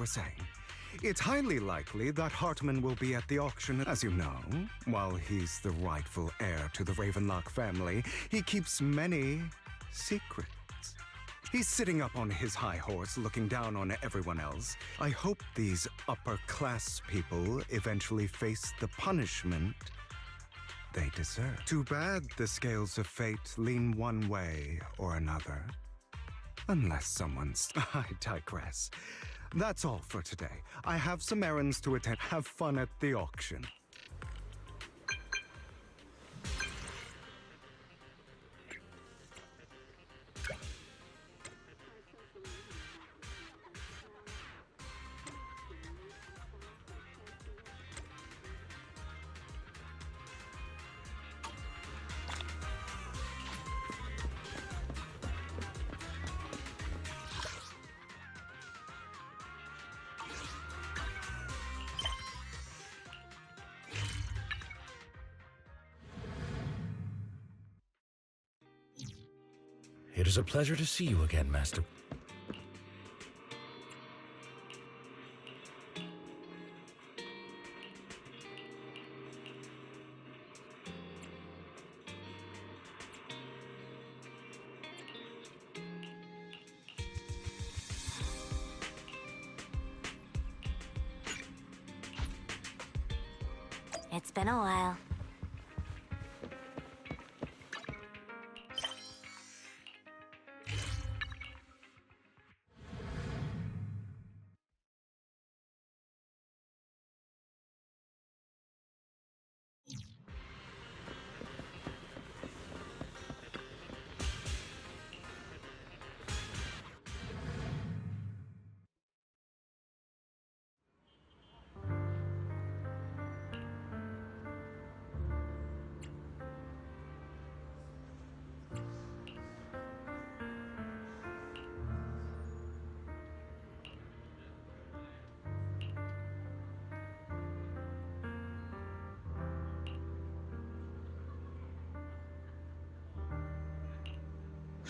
were saying. It's highly likely that Hartman will be at the auction, as you know. While he's the rightful heir to the Ravenlock family, he keeps many secrets. He's sitting up on his high horse, looking down on everyone else. I hope these upper-class people eventually face the punishment they deserve. Too bad the scales of fate lean one way or another. Unless someone's... I digress. That's all for today. I have some errands to attend. Have fun at the auction. It is a pleasure to see you again, Master. It's been a while.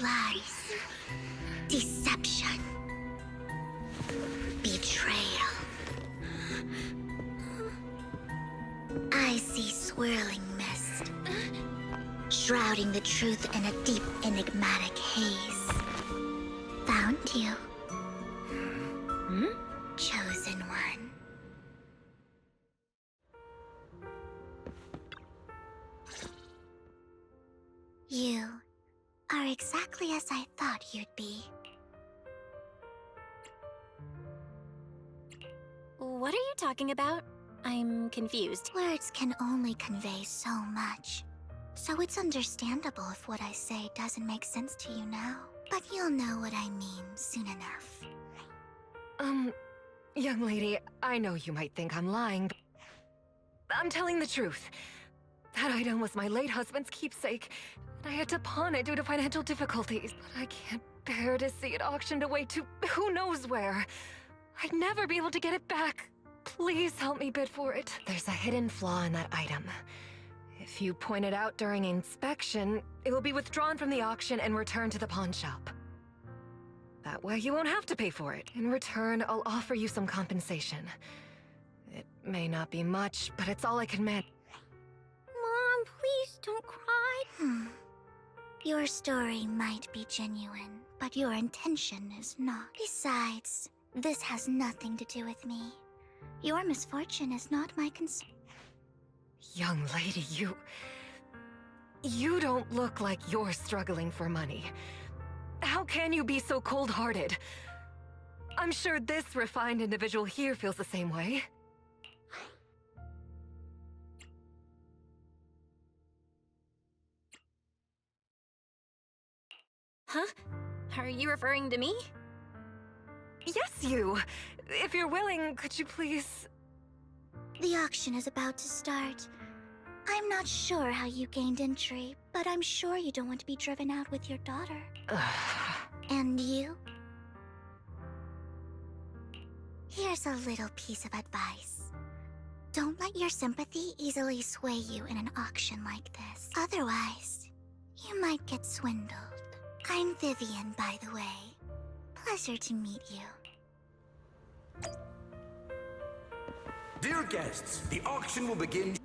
Lies, deception, betrayal. I see swirling mist, shrouding the truth in a deep, enigmatic haze. Found you. Chosen one. You are exactly as I thought you'd be. What are you talking about? I'm confused. Words can only convey so much, so it's understandable if what I say doesn't make sense to you now. But you'll know what I mean soon enough. Young lady, I know you might think I'm lying, but I'm telling the truth. That item was my late husband's keepsake, and I had to pawn it due to financial difficulties. But I can't bear to see it auctioned away to who knows where. I'd never be able to get it back. Please help me bid for it. There's a hidden flaw in that item. If you point it out during inspection, it will be withdrawn from the auction and returned to the pawn shop. That way you won't have to pay for it. In return, I'll offer you some compensation. It may not be much, but it's all I can manage. Mom, please don't cry. Your story might be genuine, but your intention is not. Besides, this has nothing to do with me. Your misfortune is not my concern. Young lady, you don't look like you're struggling for money. How can you be so cold-hearted? I'm sure this refined individual here feels the same way. Huh? Are you referring to me? Yes, you! If you're willing, could you please... The auction is about to start. I'm not sure how you gained entry, but I'm sure you don't want to be driven out with your daughter. And you? Here's a little piece of advice. Don't let your sympathy easily sway you in an auction like this. Otherwise, you might get swindled. I'm Vivian, by the way. Pleasure to meet you. Dear guests, the auction will begin.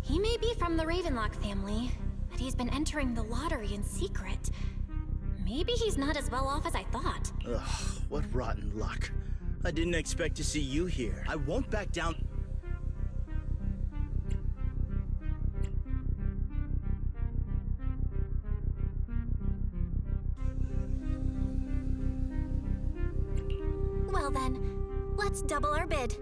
He may be from the Ravenlock family, but he's been entering the lottery in secret. Maybe he's not as well off as I thought. Ugh, what rotten luck. I didn't expect to see you here. I won't back down. Well then, let's double our bid.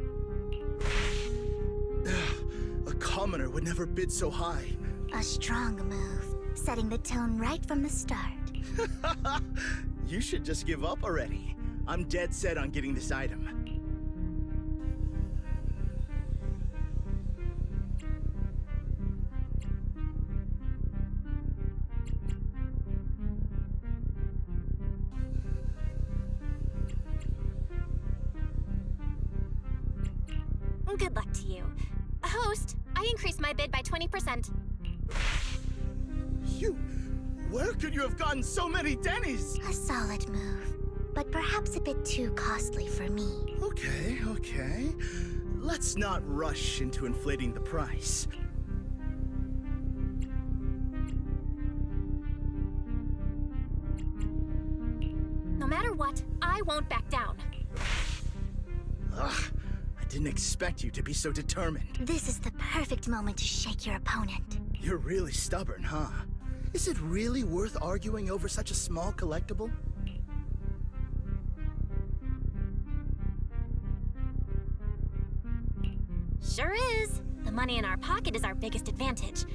A commoner would never bid so high. A strong move, setting the tone right from the start. You should just give up already. I'm dead set on getting this item. Good luck to you. Host, I increased my bid by 20%. Where could you have gotten so many Denny's? A solid move, but perhaps a bit too costly for me. Okay. Let's not rush into inflating the price. No matter what, I won't back down. Ugh, I didn't expect you to be so determined. This is the perfect moment to shake your opponent. You're really stubborn, huh? Is it really worth arguing over such a small collectible? Sure is. The money in our pocket is our biggest advantage.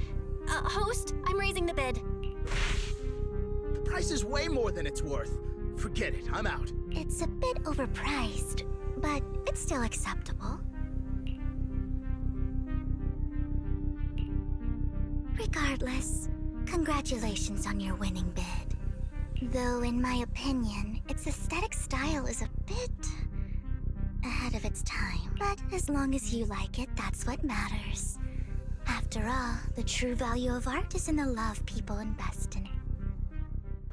Host, I'm raising the bid. The price is way more than it's worth. Forget it, I'm out. It's a bit overpriced, but it's still acceptable. Regardless, congratulations on your winning bid. Though, in my opinion, its aesthetic style is a bit ahead of its time. But as long as you like it, that's what matters. After all, the true value of art is in the love people invest in it.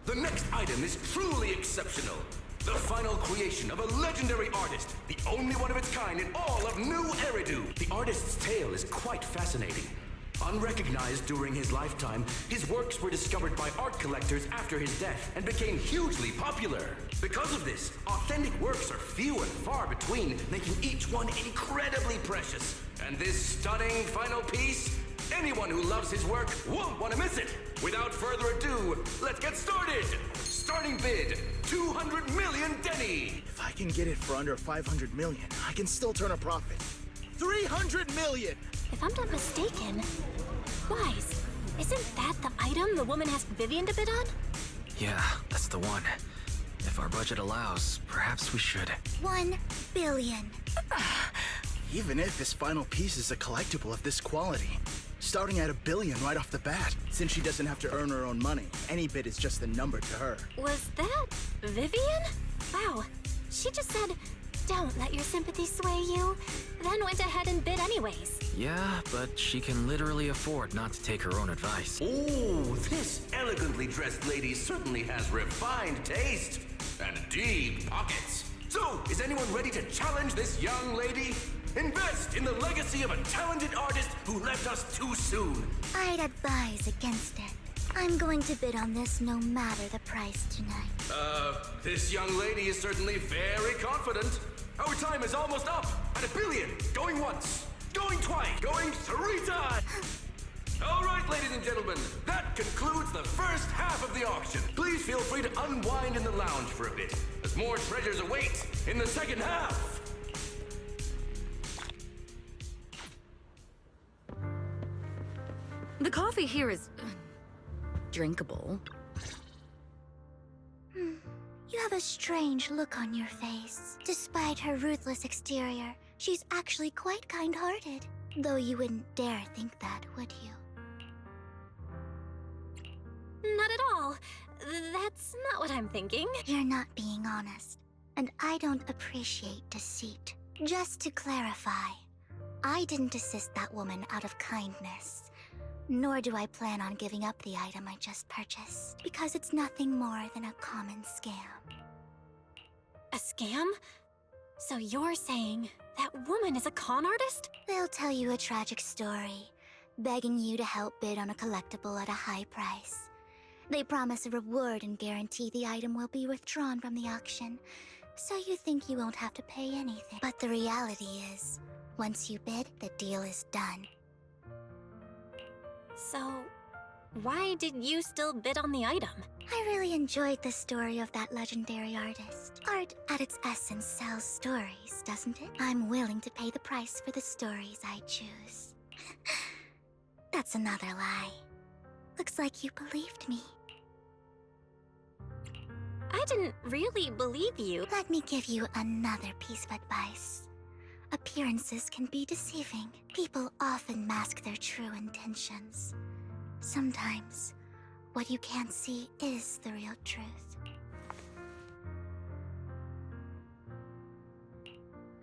The next item is truly exceptional. The final creation of a legendary artist, the only one of its kind in all of New Eridu. The artist's tale is quite fascinating. Unrecognized during his lifetime, his works were discovered by art collectors after his death and became hugely popular. Because of this, authentic works are few and far between, making each one incredibly precious. And this stunning final piece, anyone who loves his work won't want to miss it. Without further ado, let's get started! Starting bid, 200 million Denny! If I can get it for under 500 million, I can still turn a profit. 300 million! If I'm not mistaken, Wise, isn't that the item the woman asked Vivian to bid on? Yeah, that's the one. If our budget allows, perhaps we should. 1 billion. Even if this final piece is a collectible of this quality, starting at $1 billion right off the bat, since she doesn't have to earn her own money, any bid is just a number to her. Was that Vivian? Wow, she just said, "Don't let your sympathy sway you," then went ahead and bid anyways. Yeah, but she can literally afford not to take her own advice. Oh, this elegantly dressed lady certainly has refined taste and deep pockets. So, is anyone ready to challenge this young lady? Invest in the legacy of a talented artist who left us too soon. I'd advise against it. I'm going to bid on this no matter the price tonight. This young lady is certainly very confident. Our time is almost up. At $1 billion. Going once. Going twice. Going retime! All right, ladies and gentlemen, that concludes the first half of the auction. Please feel free to unwind in the lounge for a bit, as more treasures await in the second half. The coffee here is drinkable. You have a strange look on your face. Despite her ruthless exterior, she's actually quite kind-hearted. Though you wouldn't dare think that, would you? Not at all. That's not what I'm thinking. You're not being honest, and I don't appreciate deceit. Just to clarify, I didn't assist that woman out of kindness, nor do I plan on giving up the item I just purchased, because it's nothing more than a common scam. A scam? So you're saying that woman is a con artist? They'll tell you a tragic story, begging you to help bid on a collectible at a high price. They promise a reward and guarantee the item will be withdrawn from the auction, so you think you won't have to pay anything. But the reality is, once you bid, the deal is done. So, why did you still bid on the item? I really enjoyed the story of that legendary artist. Art, at its essence, sells stories, doesn't it? I'm willing to pay the price for the stories I choose. That's another lie. Looks like you believed me. I didn't really believe you. Let me give you another piece of advice. Appearances can be deceiving. People often mask their true intentions. Sometimes, what you can't see is the real truth.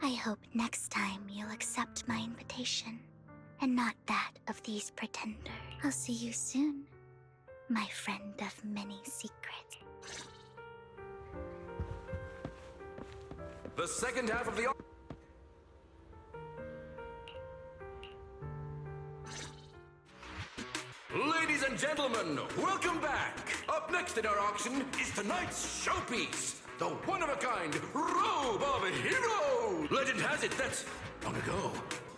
I hope next time you'll accept my invitation, and not that of these pretenders. I'll see you soon, my friend of many secrets. The second half of the Ladies and gentlemen, welcome back! Up next in our auction is tonight's showpiece, the one-of-a-kind Robe of a Hero! Legend has it that, long ago,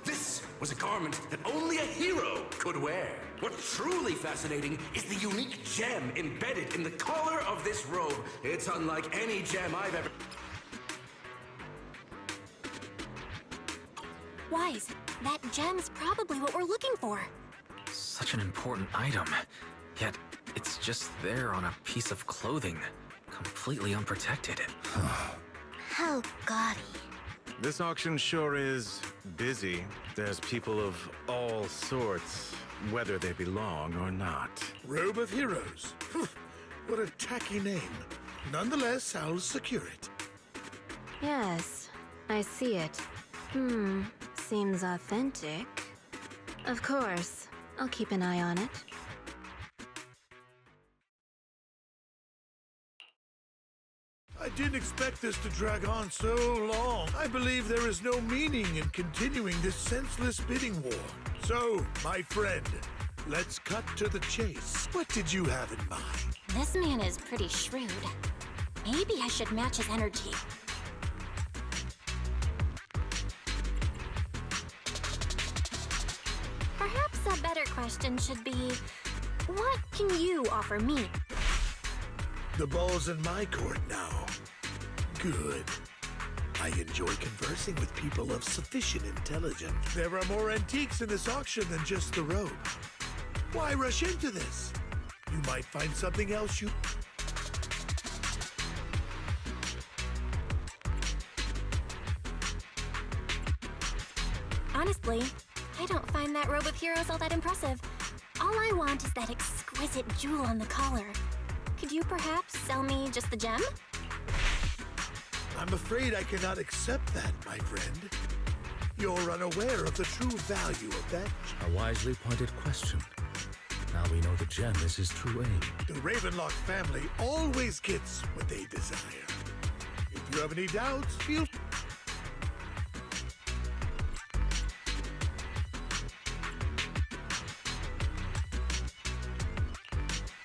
this was a garment that only a hero could wear. What's truly fascinating is the unique gem embedded in the collar of this robe. It's unlike any gem I've ever... Wise, that gem's probably what we're looking for. Such an important item, yet it's just there on a piece of clothing, completely unprotected. How gaudy. This auction sure is busy. There's people of all sorts, whether they belong or not. Robe of Heroes. What a tacky name. Nonetheless, I'll secure it. Yes, I see it. Seems authentic. Of course, I'll keep an eye on it. I didn't expect this to drag on so long. I believe there is no meaning in continuing this senseless bidding war. So, my friend, let's cut to the chase. What did you have in mind? This man is pretty shrewd. Maybe I should match his energy. Perhaps a better question should be, what can you offer me? The ball's in my court now. Good. I enjoy conversing with people of sufficient intelligence. There are more antiques in this auction than just the robe. Why rush into this? You might find something else you... Honestly, I don't find that Robe of Heroes all that impressive. All I want is that exquisite jewel on the collar. Could you perhaps sell me just the gem? I'm afraid I cannot accept that, my friend. You're unaware of the true value of that. A wisely pointed question. Now we know the gem is his true aim. The Ravenlock family always gets what they desire. If you have any doubts, feel...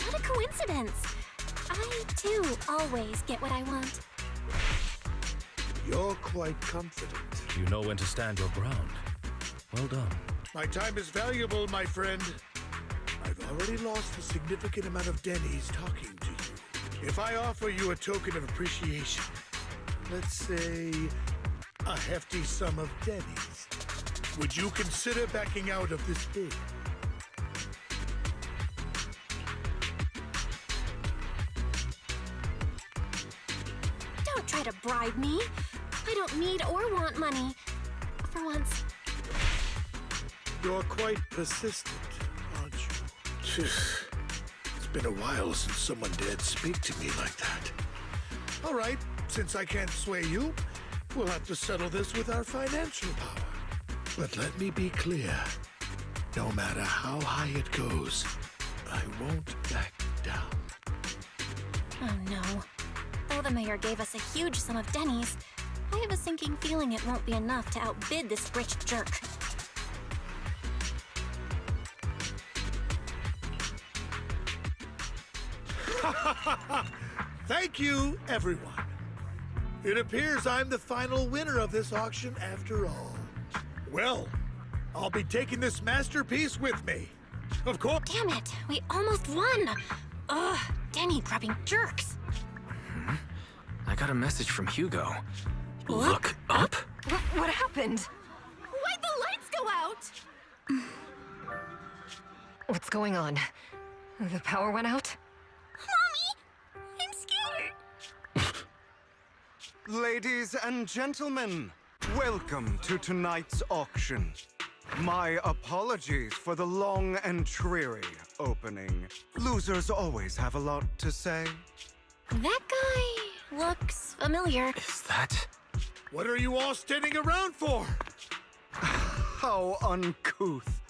What a coincidence! I, too, always get what I want. You're quite confident. You know when to stand your ground. Well done. My time is valuable, my friend. I've already lost a significant amount of Denny's talking to you. If I offer you a token of appreciation, let's say a hefty sum of Denny's, would you consider backing out of this bid? Don't try to bribe me. I don't need or want money. For once. You're quite persistent, aren't you? It's been a while since someone dared speak to me like that. All right, since I can't sway you, we'll have to settle this with our financial power. But let me be clear. No matter how high it goes, I won't back down. Oh no. Though the mayor gave us a huge sum of Denny's, I have a sinking feeling it won't be enough to outbid this rich jerk. Thank you, everyone. It appears I'm the final winner of this auction after all. Well, I'll be taking this masterpiece with me. Of course. Damn it, we almost won! Ugh, Denny-grabbing jerks. I got a message from Hugo. What? Look up? What happened? Why'd the lights go out? What's going on? The power went out? Mommy! I'm scared! Ladies and gentlemen, welcome to tonight's auction. My apologies for the long and dreary opening. Losers always have a lot to say. That guy looks familiar. Is that... What are you all standing around for? How uncouth.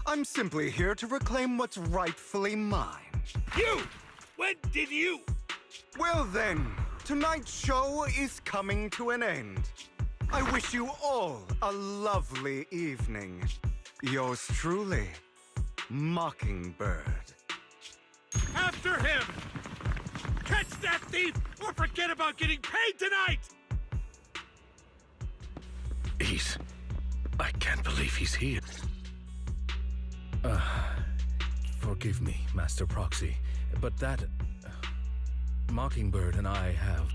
I'm simply here to reclaim what's rightfully mine. You! When did you? Well then, tonight's show is coming to an end. I wish you all a lovely evening. Yours truly, Mockingbird. After him! Catch that thief or forget about getting paid tonight! I can't believe he's here. Forgive me, Master Proxy, but that... Mockingbird and I have...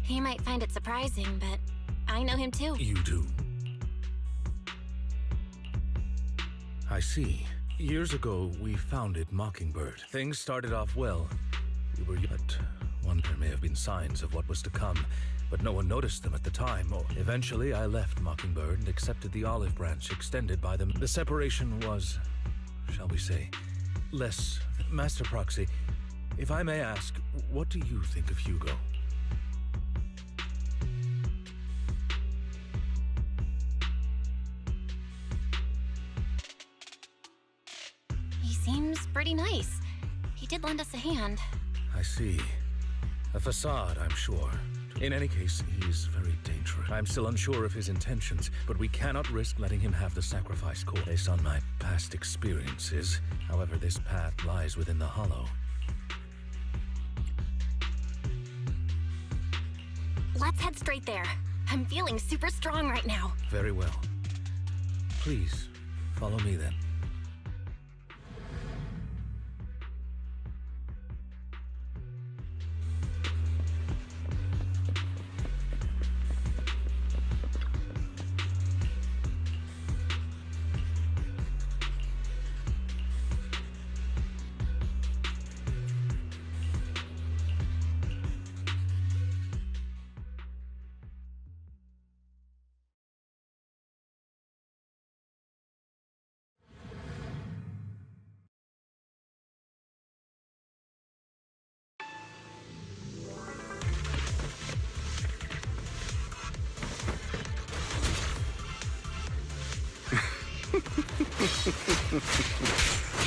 He might find it surprising, but I know him too. You do? I see. Years ago, we founded Mockingbird. Things started off well. We were yet... There may have been signs of what was to come, but no one noticed them at the time. Eventually, I left Mockingbird and accepted the olive branch extended by them. The separation was, shall we say, less... Master Proxy, if I may ask, what do you think of Hugo? He seems pretty nice. He did lend us a hand. I see. A facade, I'm sure. In any case, he's very dangerous. I'm still unsure of his intentions, but we cannot risk letting him have the sacrifice core. Based on my past experiences, however, this path lies within the hollow. Let's head straight there. I'm feeling super strong right now. Very well. Please, follow me then.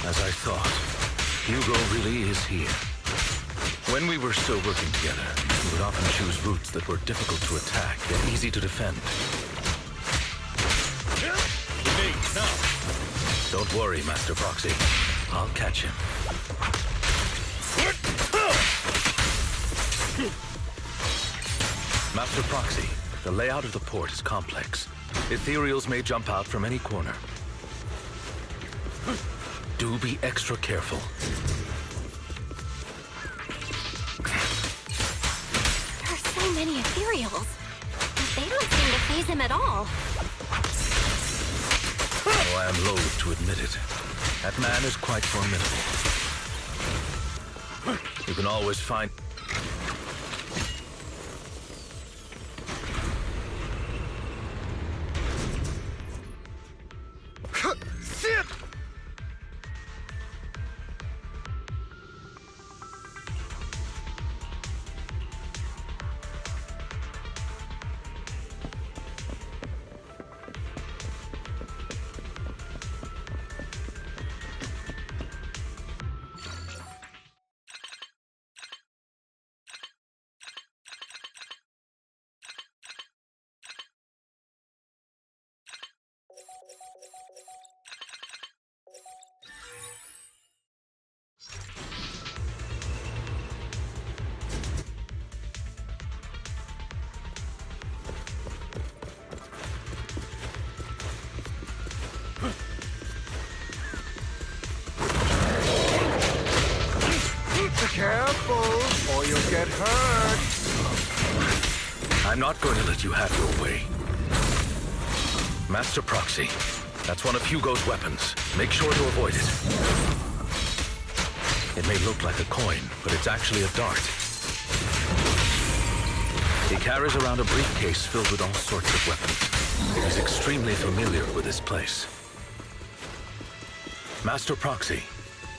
As I thought, Hugo really is here. When we were still working together, we would often choose routes that were difficult to attack, yet easy to defend. Me, now. Don't worry, Master Proxy. I'll catch him. Master Proxy, The layout of the port is complex. Ethereals may jump out from any corner. Do be extra careful. There are so many ethereals. They don't seem to faze him at all. Though I am loath to admit it, that man is quite formidable. You can always find... Careful, or you'll get hurt. I'm not going to let you have your way. Master Proxy, that's one of Hugo's weapons. Make sure to avoid it. It may look like a coin, but it's actually a dart. He carries around a briefcase filled with all sorts of weapons. He's extremely familiar with this place. Master Proxy,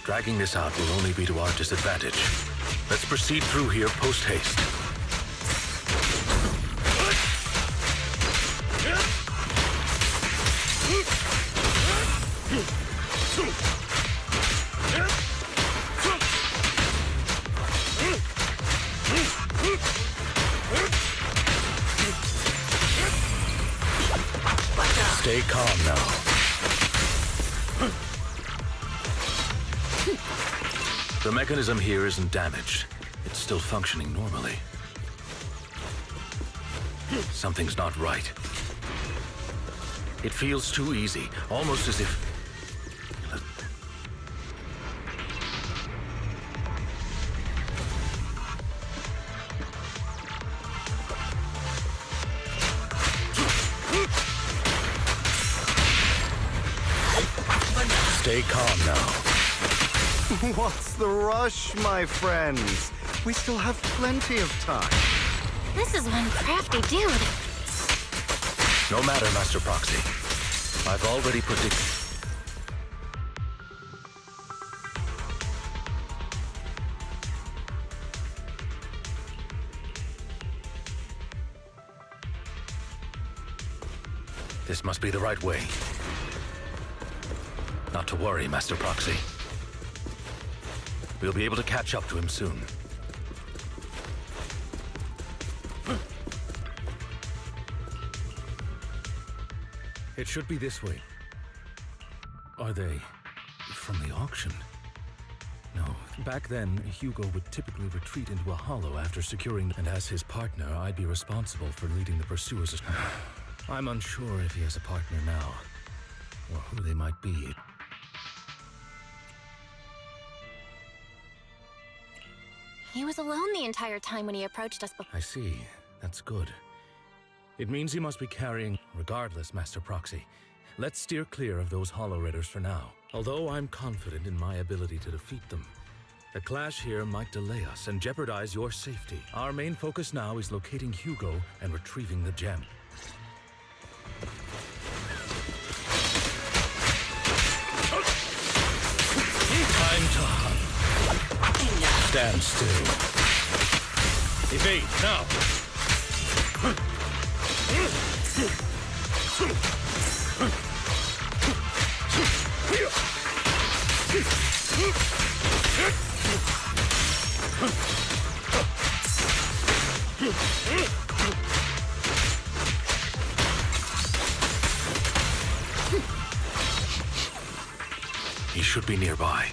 dragging this out will only be to our disadvantage. Let's proceed through here post-haste. Stay calm now. The mechanism here isn't damaged. It's still functioning normally. Something's not right. It feels too easy, almost as if... Stay calm now. What's the rush, my friends? We still have plenty of time. This is one crafty dude. No matter, Master Proxy. I've already predicted... This must be the right way. Not to worry, Master Proxy. We'll be able to catch up to him soon. It should be this way. Are they from the auction? No. Back then, Hugo would typically retreat into a hollow after securing, and as his partner, I'd be responsible for leading the pursuers. I'm unsure if he has a partner now, or who they might be. He was alone the entire time when he approached us before. I see. That's good. It means he must be carrying... Regardless, Master Proxy, let's steer clear of those Hollow Raiders for now. Although I'm confident in my ability to defeat them, the clash here might delay us and jeopardize your safety. Our main focus now is locating Hugo and retrieving the gem. Time to hunt. Stand still. Evade, now! He should be nearby.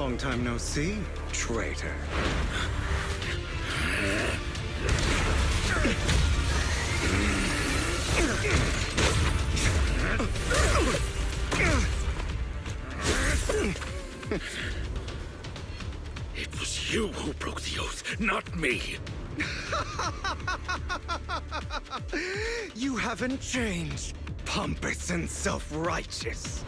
Long time no see, traitor. It was you who broke the oath, not me. You haven't changed, pompous and self-righteous.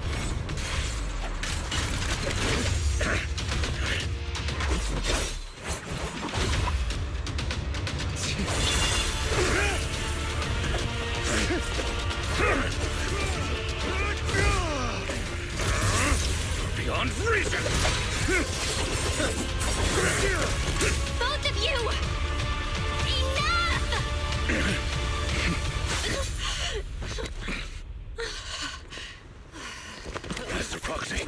Beyond reason! Both of you! Enough! Master Proxy.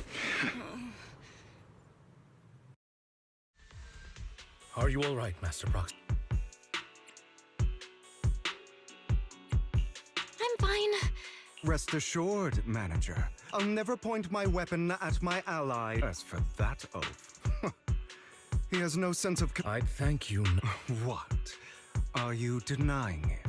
Are you all right, Master Prox? I'm fine. Rest assured, Manager. I'll never point my weapon at my ally. As for that oath, he has no sense of... I'd thank you. What? Are you denying it?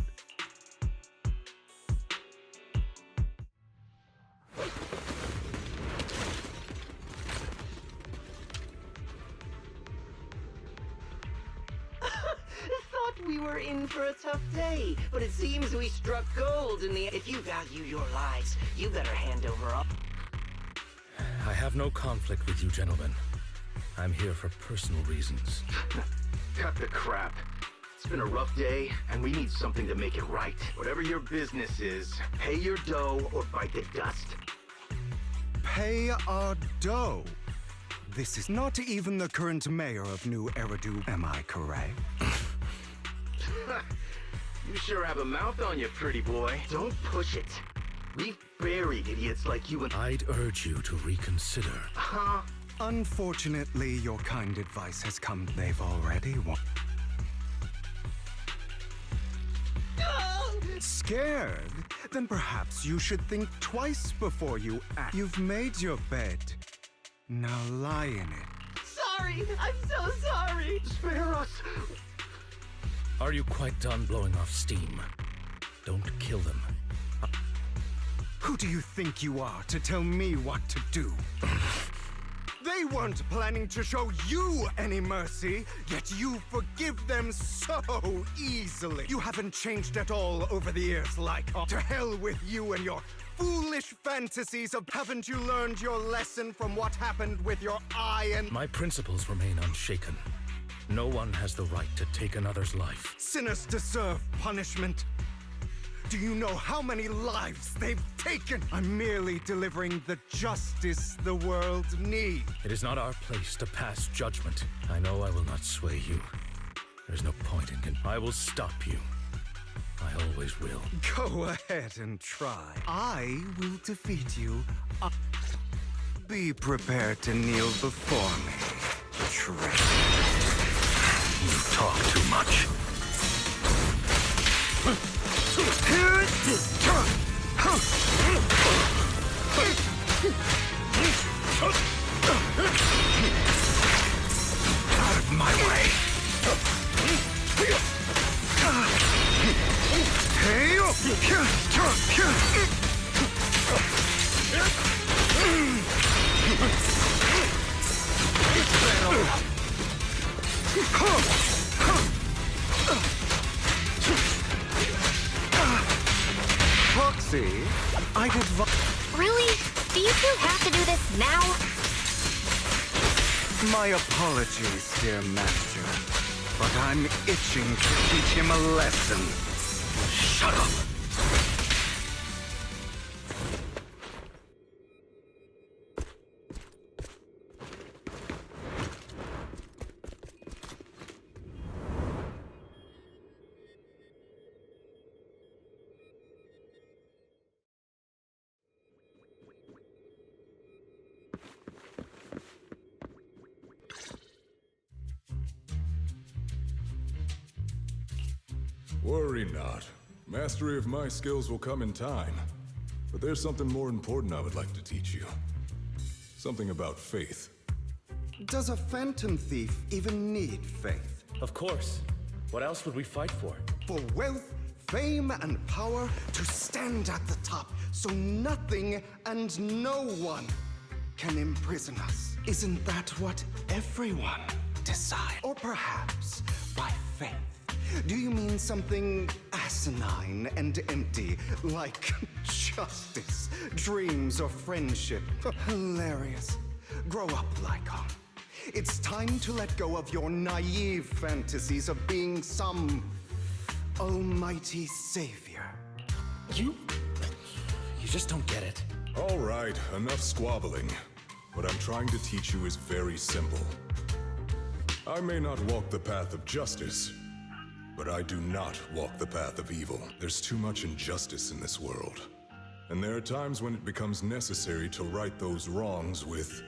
Thought we were in for a tough day, but it seems we struck gold in the... If you value your lives, you better hand over all... I have no conflict with you, gentlemen. I'm here for personal reasons. Cut the crap. It's been a rough day, and we need something to make it right. Whatever your business is, pay your dough or bite the dust. Pay our dough? This is not even the current mayor of New Eridu, am I correct? You sure have a mouth on you, pretty boy. Don't push it. We've buried idiots like you and... I'd urge you to reconsider. Huh? Unfortunately, your kind advice has come. They've already won. Scared? Then perhaps you should think twice before you act. You've made your bed. Now lie in it. Sorry! I'm so sorry! Spare us! Are you quite done blowing off steam? Don't kill them. Who do you think you are to tell me what to do? They weren't planning to show you any mercy, yet you forgive them so easily. You haven't changed at all over the years, like to hell with you and your foolish fantasies of... Haven't you learned your lesson from what happened with your eye and... My principles remain unshaken. No one has the right to take another's life. Sinners deserve punishment. Do you know how many lives they've taken? I'm merely delivering the justice the world needs. It is not our place to pass judgment. I know I will not sway you. There's no point in... I will stop you. I always will. Go ahead and try. I will defeat you. Be prepared to kneel before me, traitor. You talk too much. Out of my way! Foxy, I'd advise... Really? Do you two have to do this now? My apologies, dear master, but I'm itching to teach him a lesson. Shut up! Worry not. Mastery of my skills will come in time. But there's something more important I would like to teach you. Something about faith. Does a phantom thief even need faith? Of course. What else would we fight for? For wealth, fame, and power to stand at the top so nothing and no one can imprison us. Isn't that what everyone desires? Or perhaps by faith? Do you mean something asinine and empty, like justice, dreams, or friendship? Hilarious. Grow up, Lycon. It's time to let go of your naive fantasies of being some almighty savior. You just don't get it. All right, enough squabbling. What I'm trying to teach you is very simple. I may not walk the path of justice, but I do not walk the path of evil. There's too much injustice in this world. And there are times when it becomes necessary to right those wrongs with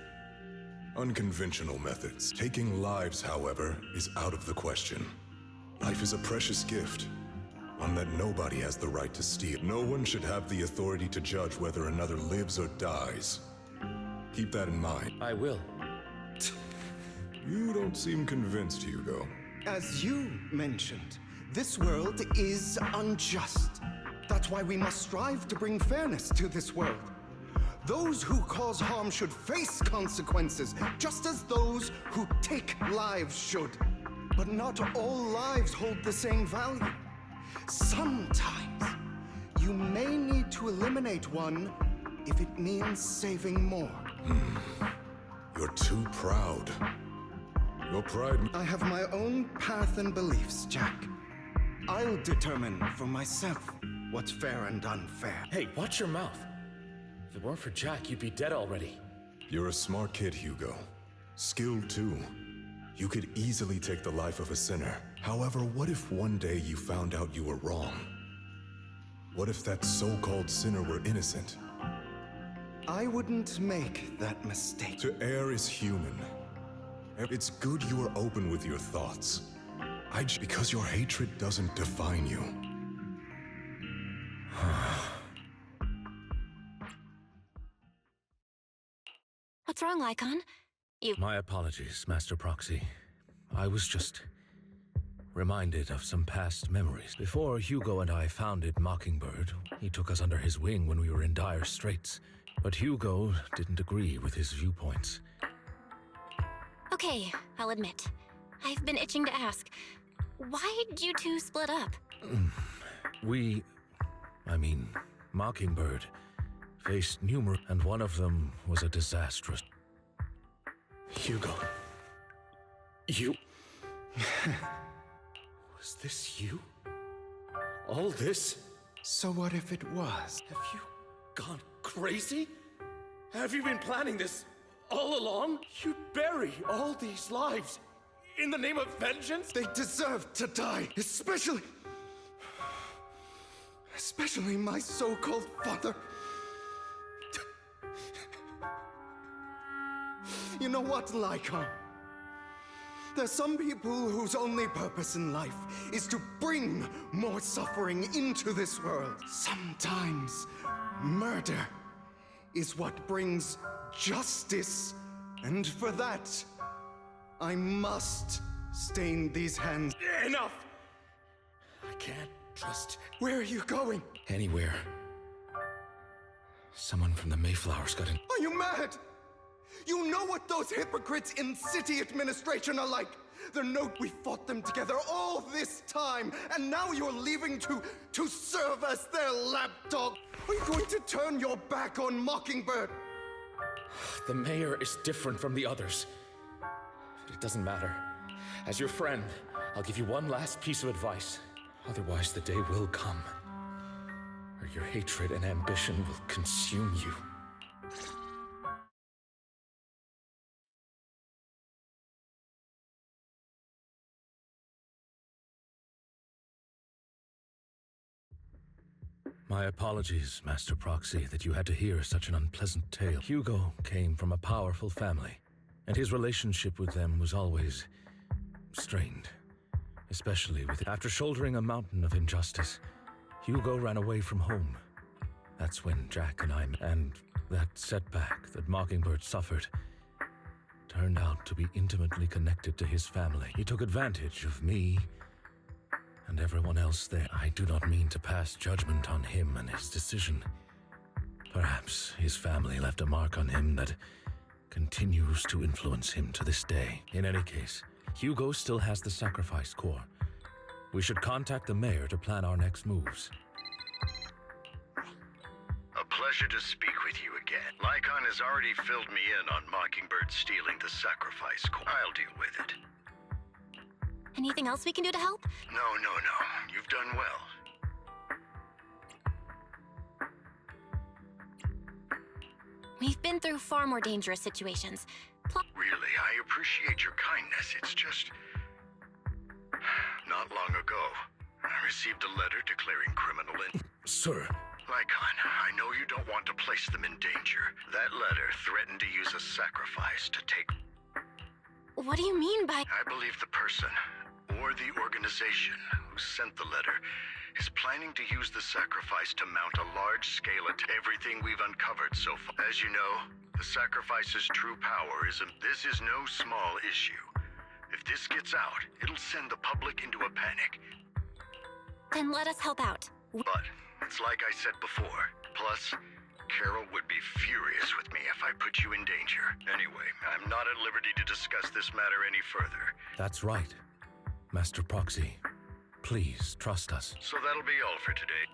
unconventional methods. Taking lives, however, is out of the question. Life is a precious gift, one that nobody has the right to steal. No one should have the authority to judge whether another lives or dies. Keep that in mind. I will. You don't seem convinced, Hugo. As you mentioned, this world is unjust. That's why we must strive to bring fairness to this world. Those who cause harm should face consequences, just as those who take lives should. But not all lives hold the same value. Sometimes, you may need to eliminate one if it means saving more. You're too proud. Your pride... I have my own path and beliefs, Jack. I'll determine for myself what's fair and unfair. Hey, watch your mouth. If it weren't for Jack, you'd be dead already. You're a smart kid, Hugo. Skilled too. You could easily take the life of a sinner. However, what if one day you found out you were wrong? What if that so-called sinner were innocent? I wouldn't make that mistake. To err is human. It's good you are open with your thoughts. Because your hatred doesn't define you. What's wrong, Lycon? My apologies, Master Proxy. I was just reminded of some past memories. Before Hugo and I founded Mockingbird, he took us under his wing when we were in dire straits. But Hugo didn't agree with his viewpoints. Okay, I'll admit. I've been itching to ask. Why did you two split up? Mockingbird faced numerous, and one of them was a disastrous... Hugo. You... Was this you? All this? So what if it was? Have you gone crazy? Have you been planning this all along? You bury all these lives in the name of vengeance? They deserve to die, especially my so-called father. You know what, Lycon? There's some people whose only purpose in life is to bring more suffering into this world. Sometimes murder is what brings justice, and for that, I must stain these hands. Enough! I can't trust... Where are you going? Anywhere. Someone from the Mayflowers got in... Are you mad? You know what those hypocrites in city administration are like. The note we fought them together all this time, and now you're leaving to serve as their lapdog. Are you going to turn your back on Mockingbird? The mayor is different from the others. But it doesn't matter. As your friend, I'll give you one last piece of advice. Otherwise, the day will come where your hatred and ambition will consume you. My apologies, Master Proxy, that you had to hear such an unpleasant tale. Hugo came from a powerful family, and his relationship with them was always strained. Especially with... After shouldering a mountain of injustice, Hugo ran away from home. That's when Jack and I... And that setback that Mockingbird suffered turned out to be intimately connected to his family. He took advantage of me and everyone else there. I do not mean to pass judgment on him and his decision. Perhaps his family left a mark on him that continues to influence him to this day. In any case, Hugo still has the sacrifice core. We should contact the mayor to plan our next moves. A pleasure to speak with you again. Lycon has already filled me in on Mockingbird stealing the sacrifice core. I'll deal with it. Anything else we can do to help? No. You've done well. We've been through far more dangerous situations. Really, I appreciate your kindness. It's just... Not long ago, I received a letter declaring criminal in... Sir. Lycon, I know you don't want to place them in danger. That letter threatened to use a sacrifice to take... What do you mean by... I believe the person, or the organization, who sent the letter is planning to use the sacrifice to mount a large-scale attack. Everything we've uncovered so far. As you know, the sacrifice's true power is... This is no small issue. If this gets out, it'll send the public into a panic. Then let us help out. But, it's like I said before. Plus, Carol would be furious with me if I put you in danger. Anyway, I'm not at liberty to discuss this matter any further. That's right. Master Proxy, please trust us. So that'll be all for today.